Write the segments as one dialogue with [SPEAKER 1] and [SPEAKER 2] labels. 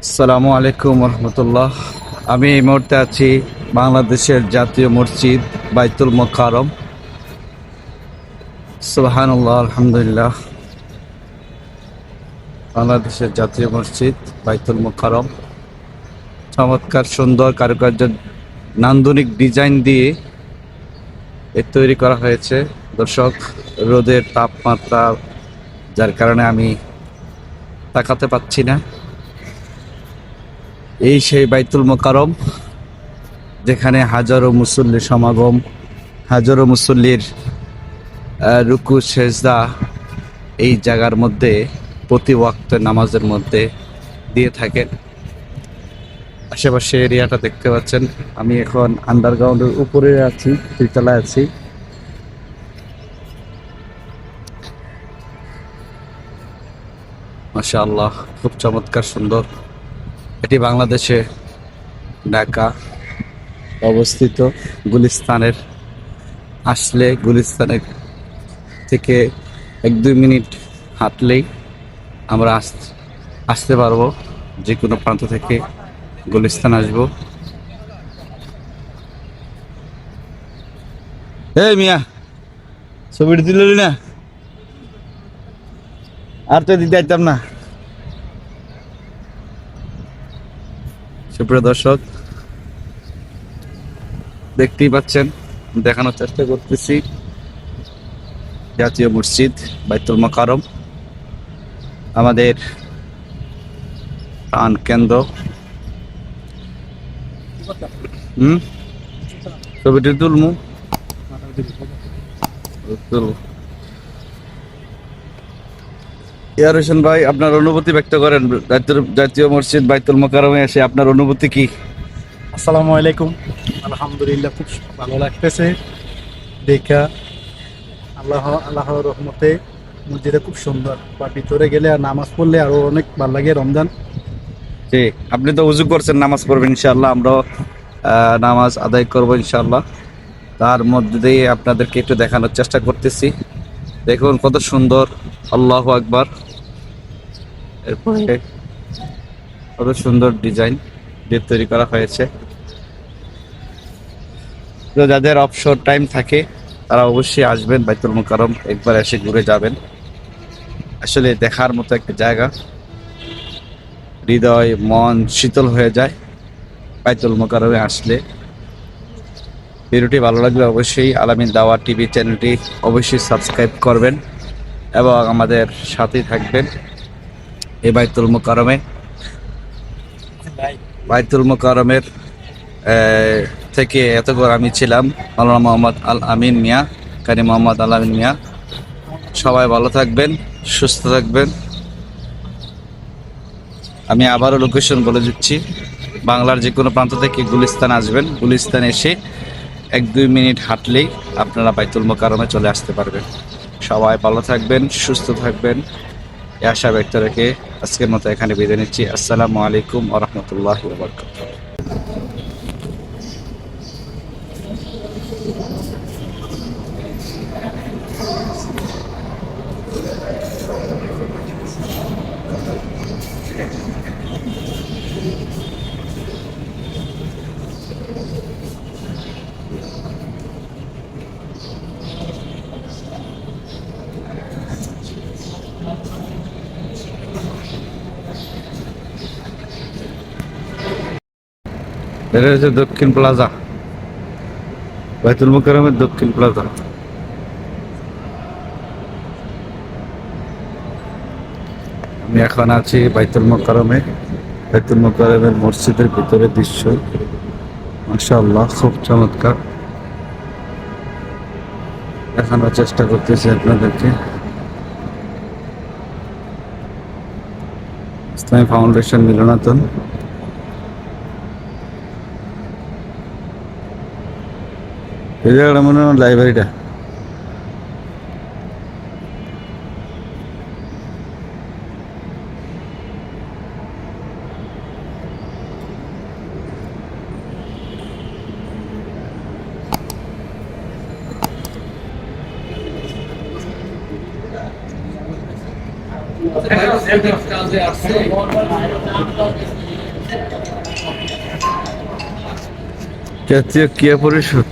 [SPEAKER 1] আসসালামু আলাইকুম রহমতুল্লাহ। আমি এই মুহূর্তে আছি বাংলাদেশের জাতীয় মসজিদ বাইতুল মোকাররম। সুবহানাল্লাহ, আলহামদুলিল্লাহ। বাংলাদেশের জাতীয় মসজিদ বাইতুল মোকাররম চমৎকার সুন্দর কারুকার্য, নান্দনিক ডিজাইন দিয়ে তৈরি করা হয়েছে। দর্শক, রোদের তাপমাত্রা যার কারণে আমি তাকাতে পাচ্ছি না। এই সেই বাইতুল মোকাররম যেখানে হাজারো মুসল্লির সমাগম, হাজারো মুসল্লির রুকু সেজদা এই জায়গার মধ্যে প্রতি ওয়াক্তের নামাজের মধ্যে দিয়ে থাকেন। আশেপাশে এরিয়াটা দেখতে পাচ্ছেন। আমি এখন আন্ডারগ্রাউন্ডের উপরে আছি, তৃতীয়তলায় আছি। মাশাআল্লাহ, খুব চমৎকার সুন্দর। এটি বাংলাদেশে ঢাকা অবস্থিত। গুলিস্তানের আসলে গুলিস্তানের থেকে 1-2 মিনিট হাঁটলেই আমরা আসতে পারবো। যে কোনো প্রান্ত থেকে গুলিস্তান আসবো। এই মিয়া, ছবিটা দিল না? আর তো দিতে চাইতাম না। সুপ্রিয় দর্শক, দেখতেই পাচ্ছেন, দেখানোর চেষ্টা করতেছি জাতীয় মসজিদ বাইতুল মোকাররম, আমাদের প্রাণ কেন্দ্র। ছবিটি তুলমু। ইয়ার হোসেন ভাই, আপনার অনুভূতি ব্যক্ত করেন জাতীয় মসজিদ বাইতুল মোকাররমে এসে আপনার অনুভূতি কি?
[SPEAKER 2] আসসালামু আলাইকুম। আলহামদুলিল্লাহ, খুব ভালো লাগতেছে দেখা। আল্লাহর রহমতে মসজিদে খুব সুন্দর, বা ভিতরে গেলে আর নামাজ পড়লে আরো অনেক ভালো লাগে। রমজান
[SPEAKER 1] জি, আপনি তো উজু করছেন, নামাজ পড়বেন ইনশাআল্লাহ। আমরাও নামাজ আদায় করবো ইনশাআল্লাহ। তার মধ্যে দিয়ে আপনাদেরকে একটু দেখানোর চেষ্টা করতেছি। দেখুন কত সুন্দর, আল্লাহু আকবার। এরপরে কত সুন্দর ডিজাইন দিয়ে তৈরি করা হয়েছে। তো যাদের অবসর টাইম থাকে তারা অবশ্যই আসবেন বাইতুল মোকাররম, একবার এসে ঘুরে যাবেন। আসলে দেখার মতো একটা জায়গা, হৃদয় মন শীতল হয়ে যায় বাইতুল মোকাররমে আসলে। ভিডিওটি ভালো লাগলে অবশ্যই আলামিন দাওয়া টিভি চ্যানেলটি অবশ্যই সাবস্ক্রাইব করবেন এবং আমাদের সাথেই থাকবেন। এই বাইতুল মোকাররমের থেকে এতক্ষণ আমি ছিলাম মাওলানা মোহাম্মদ আল আমিন মিয়া, কারি মোহাম্মদ আল আমিন মিয়া। সবাই ভালো থাকবেন, সুস্থ থাকবেন। আমি আবারও লোকেশন বলে দিচ্ছি, বাংলার যে কোনো প্রান্ত থেকে গুলিস্তান আসবেন। গুলিস্তান এসে 1-2 মিনিট হাঁটলেই আপনারা বাইতুল মোকাররমে চলে আসতে পারবেন। সবাই ভালো থাকবেন, সুস্থ থাকবেন, এই আশা ব্যক্ত রেখে আজকের মতো এখানে বিদায় নিচ্ছি। আসসালামু আলাইকুম ওয়া রাহমাতুল্লাহি ওয়া বারাকাতুহু। এটা হচ্ছে দক্ষিণ প্লাজা, বাইতুল মোকাররমের দক্ষিণ প্লাজা। আমি এখন আছি বাইতুল মোকাররমে, বাইতুল মোকাররমের মসজিদের ভিতরের দৃশ্য। মাশাআল্লাহ, খুব চমৎকার। দেখানোর চেষ্টা করতেছি আপনাদেরকে। ইসলামী ফাউন্ডেশন মিলনায়তন। এই জায়গাটা মনে হয় লাইব্রেরিটা।
[SPEAKER 3] কাজে আসছে
[SPEAKER 1] জাতীয় ক্রীড়া পরিষদ।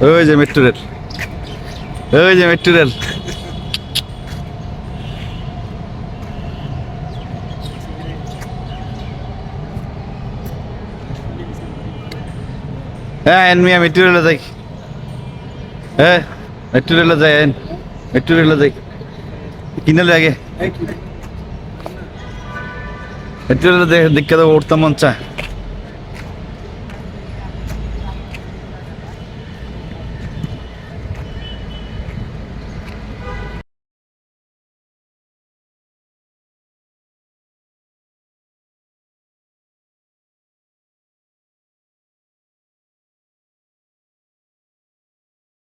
[SPEAKER 1] ওই যে মেট্রো রেল, ওই যে মেট্রো রেল। হ্যাঁ মিয়া মেট্রো রেলে যাই, হ্যাঁ মেট্রো রেলে যাই, মেট্রো রেলে যাই, কিনে আগে মেট্রো রেলে দেখে তো উঠতাম মন চায়।